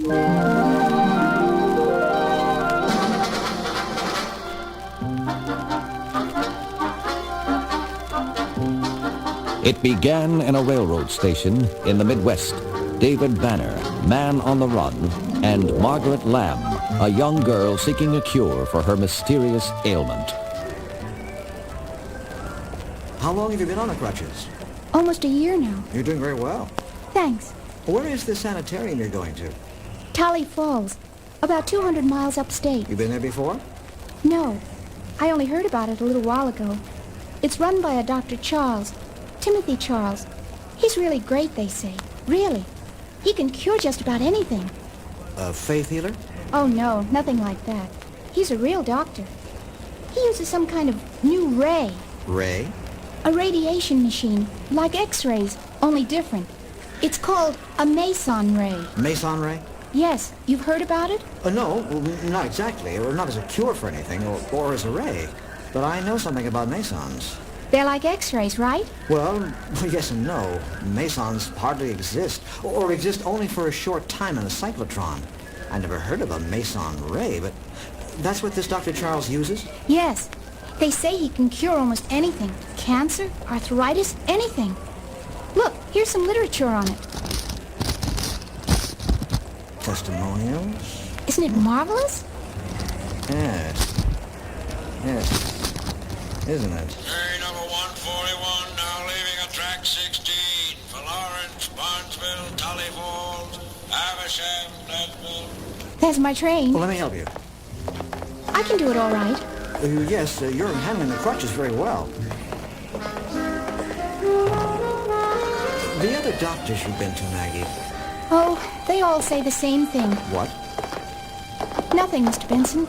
It began in a railroad station in the Midwest. David Banner, man on the run, and Margaret Lamb, a young girl seeking a cure for her mysterious ailment. How long have you been on the crutches? Almost a year now. You're doing very well. Thanks. Where is the sanitarium you're going to? Tally Falls, about 200 miles upstate. You been there before? No, I only heard about it a little while ago. It's run by a Dr. Charles, Timothy Charles. He's really great, they say. Really. He can cure just about anything. A faith healer? Oh, no, nothing like that. He's a real doctor. He uses some kind of new ray. Ray? A radiation machine, like X-rays, only different. It's called a Meson ray. Meson ray? Yes, you've heard about it? No, not exactly, or not as a cure for anything, or as a ray. But I know something about mesons. They're like X-rays, right? Well, yes and no. Mesons hardly exist, or exist only for a short time in a cyclotron. I never heard of a Meson ray, but that's what this Dr. Charles uses? Yes. They say he can cure almost anything. Cancer, arthritis, anything. Look, here's some literature on it. Testimonials? Isn't it marvelous? Yes. Yes. Isn't it? Train number 141 now leaving at track 16 for Lawrence, Barnesville, Tully Falls, Aversham, Leadville. There's my train. Well, let me help you. I can do it all right. Yes, you're handling the crutches very well. The other doctors you've been to, Maggie. Oh, they all say the same thing. What? Nothing, Mr. Benson.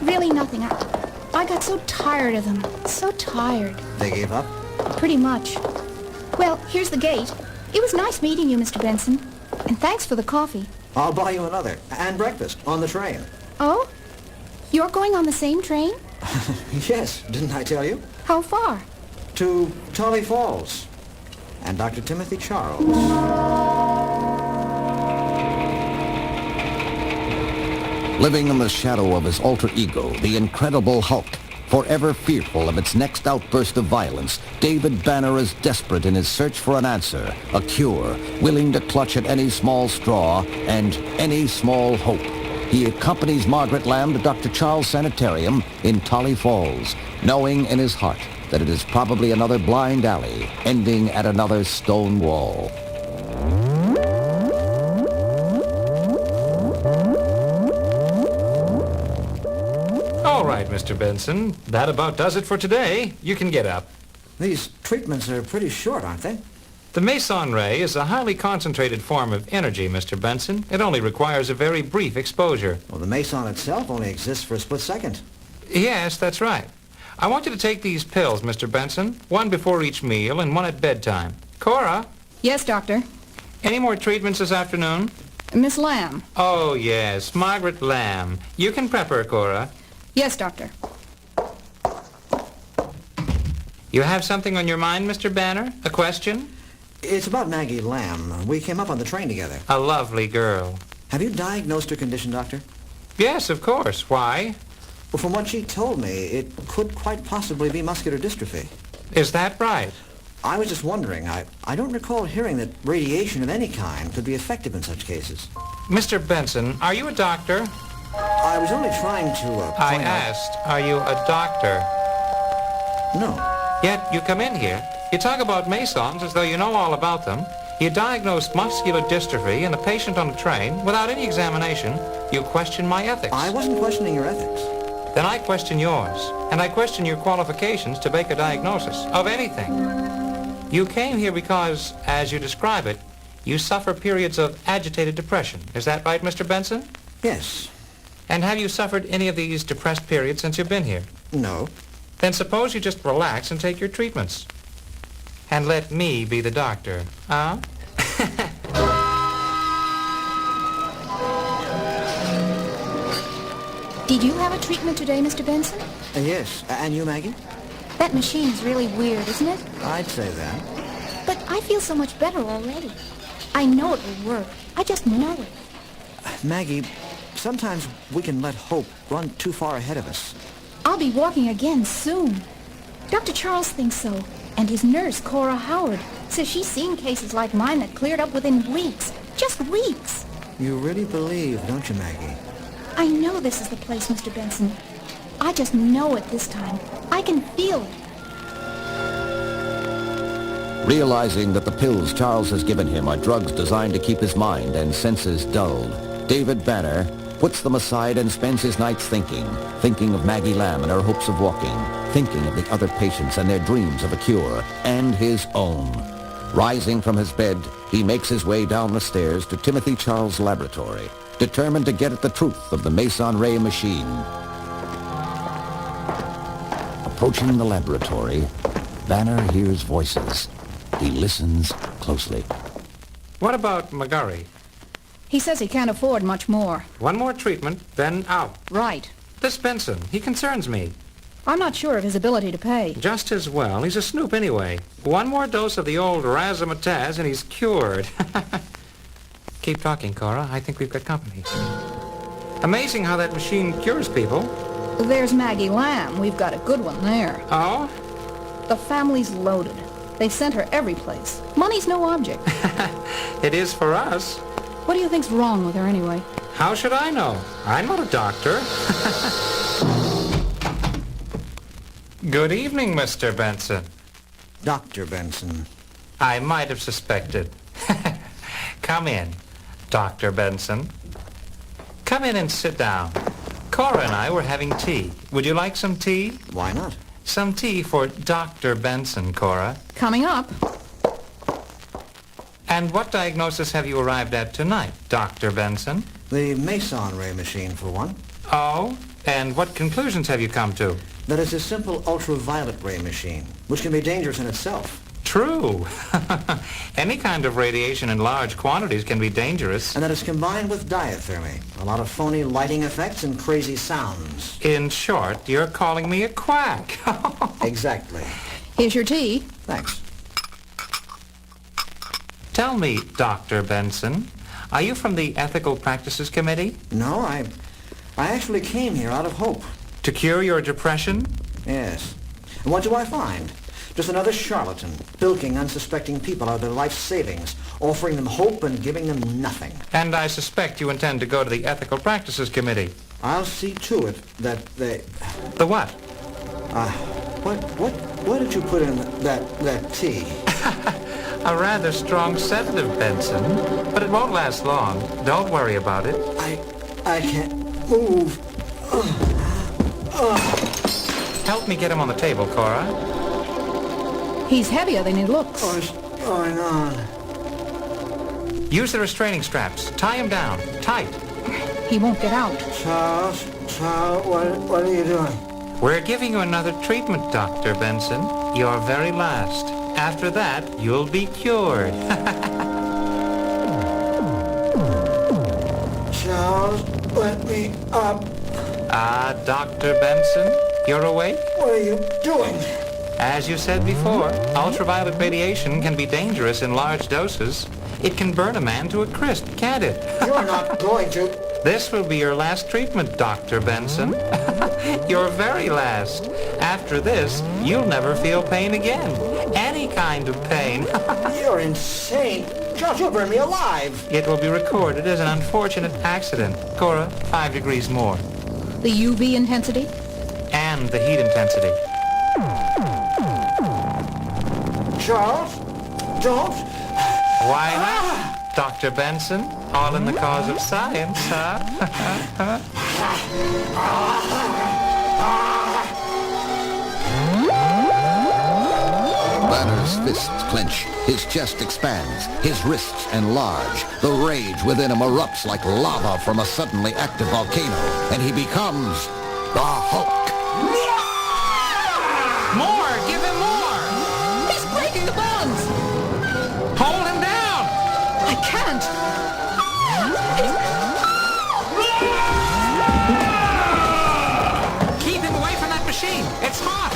Really nothing. I got so tired of them. So tired. They gave up? Pretty much. Well, here's the gate. It was nice meeting you, Mr. Benson. And thanks for the coffee. I'll buy you another. And breakfast on the train. Oh? You're going on the same train? Yes, didn't I tell you? How far? To Tully Falls. And Dr. Timothy Charles. Living in the shadow of his alter ego, the Incredible Hulk, forever fearful of its next outburst of violence, David Banner is desperate in his search for an answer, a cure, willing to clutch at any small straw and any small hope. He accompanies Margaret Lamb to Dr. Charles' sanitarium in Tully Falls, knowing in his heart that it is probably another blind alley ending at another stone wall. All right, Mr. Benson. That about does it for today. You can get up. These treatments are pretty short, aren't they? The Meson ray is a highly concentrated form of energy, Mr. Benson. It only requires a very brief exposure. Well, the Meson itself only exists for a split second. Yes, that's right. I want you to take these pills, Mr. Benson. One before each meal and one at bedtime. Cora, Yes, Doctor. any more treatments this afternoon? Miss Lamb. Oh, yes, Margaret Lamb. You can prep her, Cora. Yes, Doctor. You have something on your mind, Mr. Banner? A question? It's about Maggie Lamb. We came up on the train together. A lovely girl. Have you diagnosed her condition, Doctor? Yes, of course. Why? Well, from what she told me, it could quite possibly be muscular dystrophy. Is that right? I was just wondering. I don't recall hearing that radiation of any kind could be effective in such cases. Mr. Benson, are you a doctor? I was only trying to I point out... asked, are you a doctor? No. Yet you come in here, you talk about mesons as though you know all about them. You diagnose muscular dystrophy in a patient on a train without any examination. You question my ethics. I wasn't questioning your ethics. Then I question yours, and I question your qualifications to make a diagnosis of anything. You came here because, as you describe it, you suffer periods of agitated depression. Is that right, Mr. Benson? Yes. And have you suffered any of these depressed periods since you've been here? No. Then suppose you just relax and take your treatments. And let me be the doctor, huh? Did you have a treatment today, Mr. Benson? Yes. And you, Maggie? That machine is really weird, isn't it? I'd say that. But I feel so much better already. I know it will work. I just know it. Maggie, sometimes we can let hope run too far ahead of us. I'll be walking again soon. Dr. Charles thinks so, and his nurse, Cora Howard, says she's seen cases like mine that cleared up within weeks. Just weeks. You really believe, don't you, Maggie? I know this is the place, Mr. Benson. I just know it this time. I can feel it. Realizing that the pills Charles has given him are drugs designed to keep his mind and senses dulled, David Banner puts them aside and spends his nights thinking of Maggie Lamb and her hopes of walking, thinking of the other patients and their dreams of a cure, and his own. Rising from his bed, he makes his way down the stairs to Timothy Charles' laboratory, determined to get at the truth of the Meson Ray machine. Approaching the laboratory, Banner hears voices. He listens closely. What about McGurry? He says he can't afford much more. One more treatment, then out. Right. This Benson, he concerns me. I'm not sure of his ability to pay. Just as well. He's a snoop anyway. One more dose of the old razzmatazz and he's cured. Keep talking, Cora. I think we've got company. Amazing how that machine cures people. There's Maggie Lamb. We've got a good one there. Oh? The family's loaded. They've sent her every place. Money's no object. It is for us. What do you think's wrong with her anyway? How should I know? I'm not a doctor. Good evening, Mr. Benson. Dr. Benson. I might have suspected. Come in, Dr. Benson. Come in and sit down. Cora and I were having tea. Would you like some tea? Why not? Some tea for Dr. Benson, Cora. Coming up. And what diagnosis have you arrived at tonight, Dr. Benson? The Meson Ray machine, for one. Oh? And what conclusions have you come to? That it's a simple ultraviolet ray machine, which can be dangerous in itself. True. Any kind of radiation in large quantities can be dangerous. And that it's combined with diathermy. A lot of phony lighting effects and crazy sounds. In short, you're calling me a quack. Exactly. Here's your tea. Thanks. Tell me, Dr. Benson, are you from the Ethical Practices Committee? No, I actually came here out of hope. To cure your depression? Yes. And what do I find? Just another charlatan, bilking unsuspecting people out of their life savings, offering them hope and giving them nothing. And I suspect you intend to go to the Ethical Practices Committee. I'll see to it that they... The what? What did you put in that tea? A rather strong sedative, Benson. But it won't last long. Don't worry about it. I can't move. Help me get him on the table, Cora. He's heavier than he looks. What's going on? Use the restraining straps. Tie him down. Tight. He won't get out. Charles, what are you doing? We're giving you another treatment, Dr. Benson. Your very last. After that, you'll be cured. Charles, let me up. Dr. Benson, you're awake? What are you doing? As you said before, ultraviolet radiation can be dangerous in large doses. It can burn a man to a crisp, can't it? You're not going to. This will be your last treatment, Dr. Benson. Your very last. After this, you'll never feel pain again. Any kind of pain. You're insane. Charles, you'll burn me alive. It will be recorded as an unfortunate accident. Cora, 5 degrees more. The UV intensity? And the heat intensity. Charles, don't. Why not, Dr. Benson? All in the cause of science, huh? Banner's fists clench, his chest expands, his wrists enlarge. The rage within him erupts like lava from a suddenly active volcano, and he becomes the Hulk. More! Give him more! He's breaking the bonds! Hold him down! I can't! Keep him away from that machine! It's hot!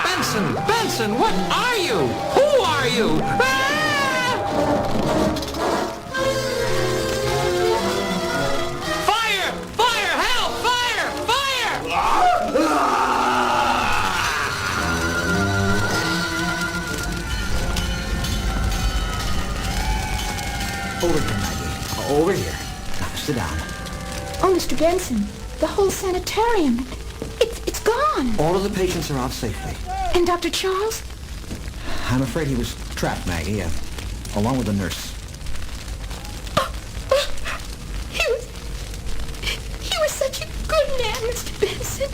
Benson! Benson! What are you? Who are you? Ah! Over here, Maggie. Over here. Now, sit down. Oh, Mr. Benson, the whole sanitarium. It's gone. All of the patients are out safely. And Dr. Charles? I'm afraid he was trapped, Maggie, along with the nurse. He was such a good man, Mr. Benson.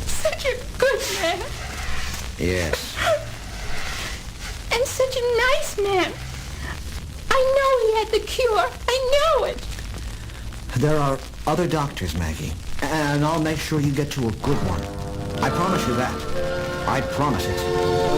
Such a good man. Yes. And such a nice man. I know he had the cure. I know it. There are other doctors, Maggie, and I'll make sure you get to a good one. I promise you that. I promise it.